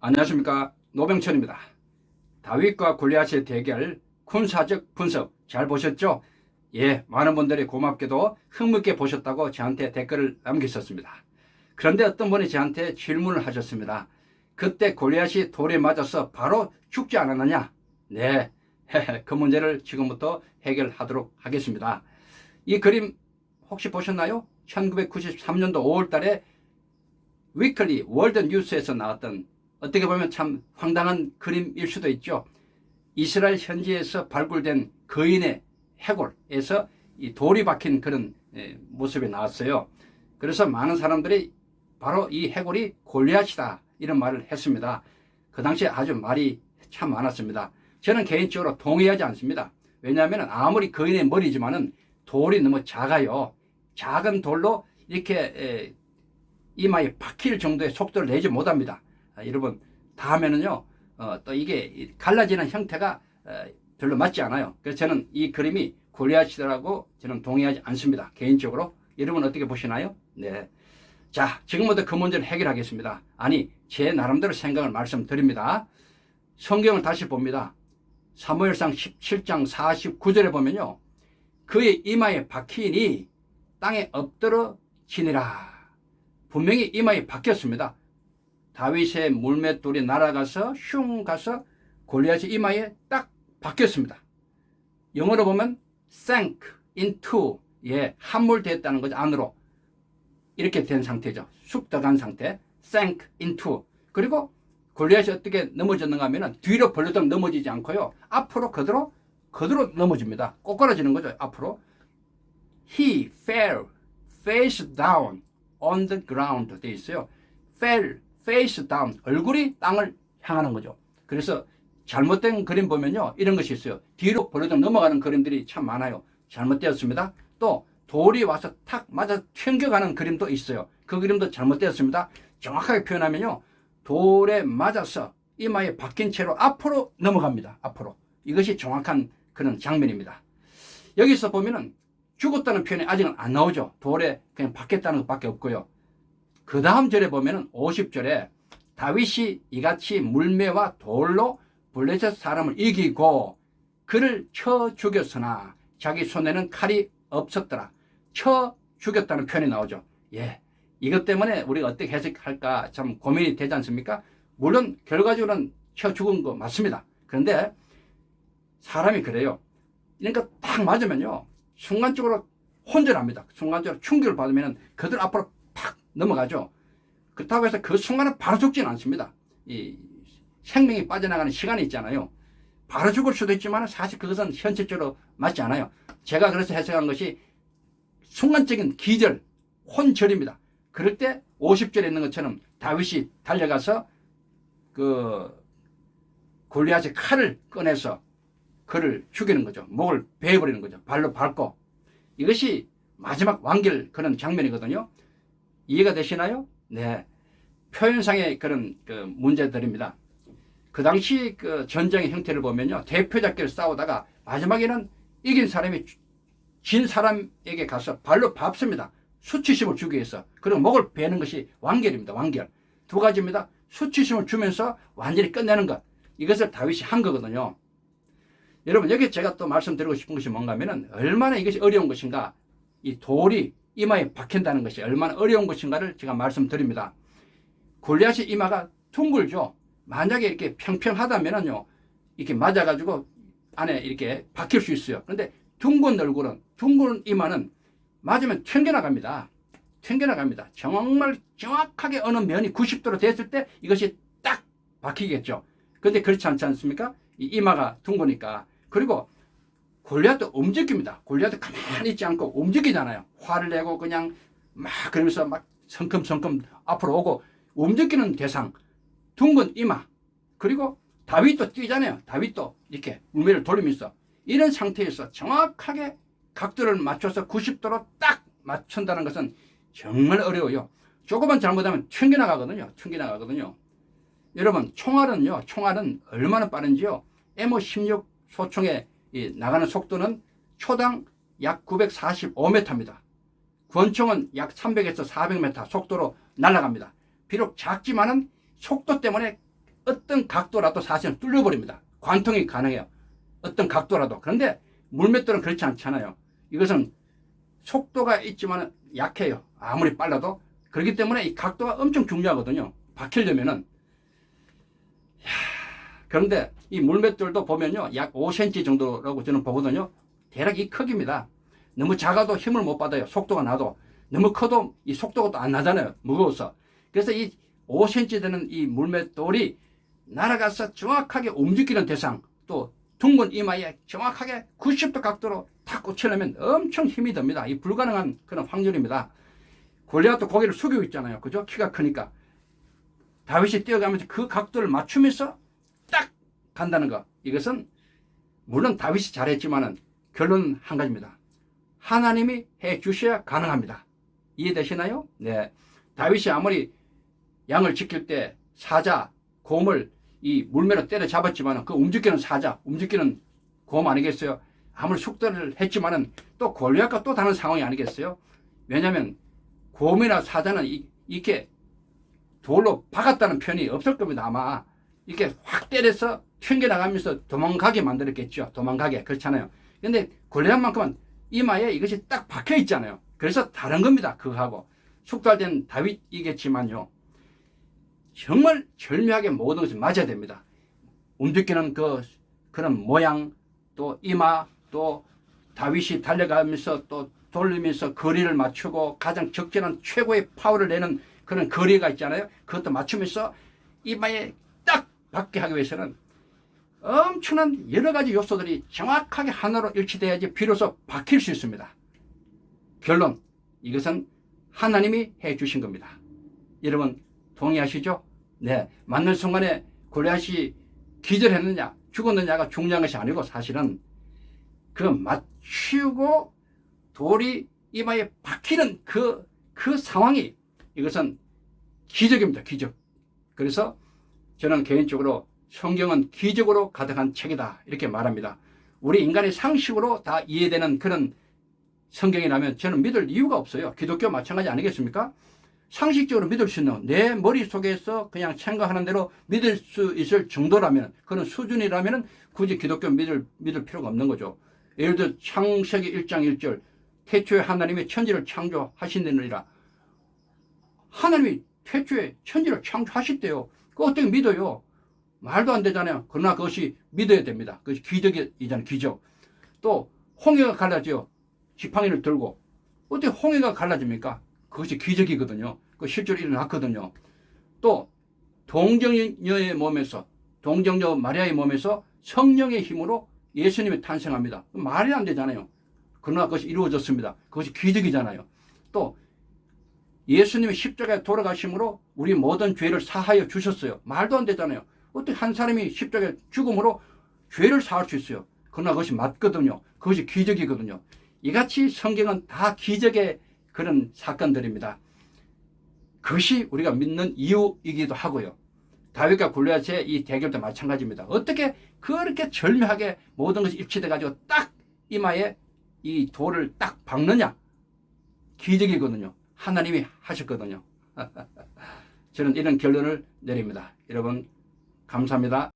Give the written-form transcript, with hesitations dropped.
안녕하십니까, 노병철입니다. 다윗과 골리앗의 대결 군사적 분석 잘 보셨죠? 예, 많은 분들이 고맙게도 흥미있게 보셨다고 저한테 댓글을 남기셨습니다. 그런데 어떤 분이 저한테 질문을 하셨습니다. 그때 골리앗이 돌에 맞아서 바로 죽지 않았느냐? 네, 그 문제를 지금부터 해결하도록 하겠습니다. 이 그림 혹시 보셨나요? 1993년도 5월 달에 위클리 월드 뉴스에서 나왔던, 어떻게 보면 참 황당한 그림일 수도 있죠. 이스라엘 현지에서 발굴된 거인의 해골에서 이 돌이 박힌 그런 모습이 나왔어요. 그래서 많은 사람들이 바로 이 해골이 골리앗이다 이런 말을 했습니다. 그 당시에 아주 말이 참 많았습니다. 저는 개인적으로 동의하지 않습니다. 왜냐하면 아무리 거인의 머리지만은 돌이 너무 작아요. 작은 돌로 이렇게 이마에 박힐 정도의 속도를 내지 못합니다. 여러분, 다음에는요, 또 이게 갈라지는 형태가 별로 맞지 않아요. 그래서 저는 이 그림이 골리앗이라고 저는 동의하지 않습니다. 개인적으로. 여러분 어떻게 보시나요? 네. 자, 지금부터 그 문제를 해결하겠습니다. 아니, 제 나름대로 생각을 말씀드립니다. 성경을 다시 봅니다. 사무엘상 17장 49절에 보면요, 그의 이마에 박히니 땅에 엎드러 지니라. 분명히 이마에 박혔습니다. 다윗의 물맷돌이 날아가서 슝 가서 골리앗의 이마에 딱 박혔습니다. 영어로 보면 sank into, 예, 함몰됐다는 거죠. 안으로 이렇게 된 상태죠. 쑥 들어간 상태, sank into. 그리고 골리앗이 어떻게 넘어졌는가 하면 뒤로 벌러덩 넘어지지 않고요, 앞으로 그대로 넘어집니다. 꼬꾸라지는 거죠. 앞으로. He fell face down on the ground 돼 있어요. fell face down, 얼굴이 땅을 향하는 거죠. 그래서 잘못된 그림 보면요, 이런 것이 있어요. 뒤로 벌러덩 넘어가는 그림들이 참 많아요. 잘못되었습니다. 또 돌이 와서 탁 맞아 튕겨가는 그림도 있어요. 그 그림도 잘못되었습니다. 정확하게 표현하면요, 돌에 맞아서 이마에 박힌 채로 앞으로 넘어갑니다. 앞으로. 이것이 정확한 그런 장면입니다. 여기서 보면은 죽었다는 표현이 아직은 안 나오죠. 돌에 그냥 박혔다는 것밖에 없고요. 그 다음 절에 보면은 50절에 다윗이 이같이 물매와 돌로 블레셋 사람을 이기고 그를 쳐 죽였으나 자기 손에는 칼이 없었더라. 쳐 죽였다는 표현이 나오죠. 예, 이것 때문에 우리가 어떻게 해석할까 참 고민이 되지 않습니까? 물론 결과적으로는 쳐 죽은 거 맞습니다. 그런데 사람이 그래요. 그러니까 딱 맞으면요, 순간적으로 혼절합니다. 순간적으로 충격을 받으면 그들 앞으로 팍 넘어가죠. 그렇다고 해서 그 순간은 바로 죽지는 않습니다. 이 생명이 빠져나가는 시간이 있잖아요. 바로 죽을 수도 있지만 사실 그것은 현실적으로 맞지 않아요. 제가 그래서 해석한 것이 순간적인 기절, 혼절입니다. 그럴 때 50절에 있는 것처럼 다윗이 달려가서 그 골리앗의 칼을 꺼내서 그를 죽이는 거죠. 목을 베어버리는 거죠. 발로 밟고. 이것이 마지막 완결 그런 장면이거든요. 이해가 되시나요? 네. 표현상의 그런 문제들입니다. 그 당시 그 전쟁의 형태를 보면요, 대표작전을 싸우다가 마지막에는 이긴 사람이 진 사람에게 가서 발로 밟습니다. 수치심을 주기 위해서. 그리고 목을 베는 것이 완결입니다. 완결. 두 가지입니다. 수치심을 주면서 완전히 끝내는 것. 이것을 다윗이 한 거거든요. 여러분, 여기 제가 또 말씀드리고 싶은 것이 뭔가 하면은 얼마나 이것이 어려운 것인가, 이 돌이 이마에 박힌다는 것이 얼마나 어려운 것인가를 제가 말씀드립니다. 골리앗의 이마가 둥글죠. 만약에 이렇게 평평하다면은요, 이렇게 맞아가지고 안에 이렇게 박힐 수 있어요. 그런데 둥근 얼굴은, 둥근 이마는 맞으면 튕겨나갑니다. 튕겨나갑니다. 정말 정확하게 어느 면이 90도로 됐을 때 이것이 딱 박히겠죠. 그런데 그렇지 않지 않습니까? 이 이마가 둥그니까. 그리고 골리앗도 움직입니다. 골리앗도 가만히 있지 않고 움직이잖아요. 화를 내고 그냥 막 그러면서 막 성큼성큼 앞으로 오고 움직이는 대상, 둥근 이마. 그리고 다윗도 뛰잖아요. 다윗도 이렇게 물매를 돌리면서 이런 상태에서 정확하게 각도를 맞춰서 90도로 딱 맞춘다는 것은 정말 어려워요. 조금만 잘못하면 튕겨나가거든요. 튕겨나가거든요. 여러분, 총알은 얼마나 빠른지요? M16 소총의 나가는 속도는 초당 약 945m입니다. 권총은 약 300에서 400m 속도로 날아갑니다. 비록 작지만은 속도 때문에 어떤 각도라도 사실은 뚫려버립니다. 관통이 가능해요. 어떤 각도라도. 그런데 물맷돌은 그렇지 않잖아요. 이것은 속도가 있지만 약해요. 아무리 빨라도. 그렇기 때문에 이 각도가 엄청 중요하거든요. 박히려면은. 그런데 이 물맷돌도 보면요, 약 5cm 정도라고 저는 보거든요. 대략 이 크기입니다. 너무 작아도 힘을 못 받아요. 속도가 나도. 너무 커도 이 속도가 또 안 나잖아요. 무거워서. 그래서 이 5cm 되는 이 물맷돌이 날아가서 정확하게 움직이는 대상, 또 둥근 이마에 정확하게 90도 각도로 탁 꽂히려면 엄청 힘이 듭니다. 이 불가능한 그런 확률입니다. 골리앗도 고개를 숙이고 있잖아요. 그죠? 키가 크니까. 다윗이 뛰어가면서 그 각도를 맞추면서 딱 간다는 거. 이것은 물론 다윗이 잘했지만은 결론은 한 가지입니다. 하나님이 해 주셔야 가능합니다. 이해되시나요? 네. 다윗이 아무리 양을 지킬 때 사자, 곰을 이 물매로 때려잡았지만 그 움직이는 사자, 움직이는 곰 아니겠어요? 아무리 숙달을 했지만은 또 골리앗과 또 다른 상황이 아니겠어요? 왜냐하면 곰이나 사자는 이렇게 돌로 박았다는 표현이 없을 겁니다. 아마 이렇게 확 때려서 튕겨나가면서 도망가게 만들었겠죠. 도망가게. 그렇잖아요. 근데 골리앗만큼은 이마에 이것이 딱 박혀 있잖아요. 그래서 다른 겁니다. 그거하고. 숙달된 다윗이겠지만요. 정말 절묘하게 모든 것이 맞아야 됩니다. 움직이는 그런 모양, 또 이마, 또 다윗이 달려가면서 또 돌리면서 거리를 맞추고 가장 적절한 최고의 파워를 내는 그런 거리가 있잖아요. 그것도 맞추면서 이마에 딱 박게 하기 위해서는 엄청난 여러 가지 요소들이 정확하게 하나로 일치돼야지 비로소 박힐 수 있습니다. 결론, 이것은 하나님이 해 주신 겁니다. 여러분 동의하시죠? 네, 맞는 순간에 골리앗이 기절했느냐 죽었느냐가 중요한 것이 아니고 사실은 그 맞추고 돌이 이마에 박히는 그 상황이 이것은 기적입니다. 기적. 그래서 저는 개인적으로 성경은 기적으로 가득한 책이다 이렇게 말합니다. 우리 인간의 상식으로 다 이해되는 그런 성경이라면 저는 믿을 이유가 없어요. 기독교 마찬가지 아니겠습니까? 상식적으로 믿을 수 있는 내 머릿속에서 그냥 생각하는 대로 믿을 수 있을 정도라면, 그런 수준이라면 굳이 기독교 믿을 필요가 없는 거죠. 예를 들어 창세기 1장 1절 태초에 하나님이 천지를 창조하시느니라. 하나님이 태초에 천지를 창조하셨대요. 그거 어떻게 믿어요? 말도 안 되잖아요. 그러나 그것이 믿어야 됩니다. 그것이 기적이잖아요. 기적. 또 홍해가 갈라져요. 지팡이를 들고. 어떻게 홍해가 갈라집니까? 그것이 기적이거든요. 그 실제로 일어났거든요. 또 동정녀의 몸에서, 동정녀 마리아의 몸에서 성령의 힘으로 예수님이 탄생합니다. 말이 안 되잖아요. 그러나 그것이 이루어졌습니다. 그것이 기적이잖아요. 또 예수님이 십자가에 돌아가심으로 우리 모든 죄를 사하여 주셨어요. 말도 안 되잖아요. 어떻게 한 사람이 십자가에 죽음으로 죄를 사할 수 있어요? 그러나 그것이 맞거든요. 그것이 기적이거든요. 이같이 성경은 다 기적의 그런 사건들입니다. 그것이 우리가 믿는 이유이기도 하고요. 다윗과 골리앗의 이 대결도 마찬가지입니다. 어떻게 그렇게 절묘하게 모든 것이 일치돼가지고 딱 이마에 이 돌을 딱 박느냐? 기적이거든요. 하나님이 하셨거든요. 저는 이런 결론을 내립니다. 여러분 감사합니다.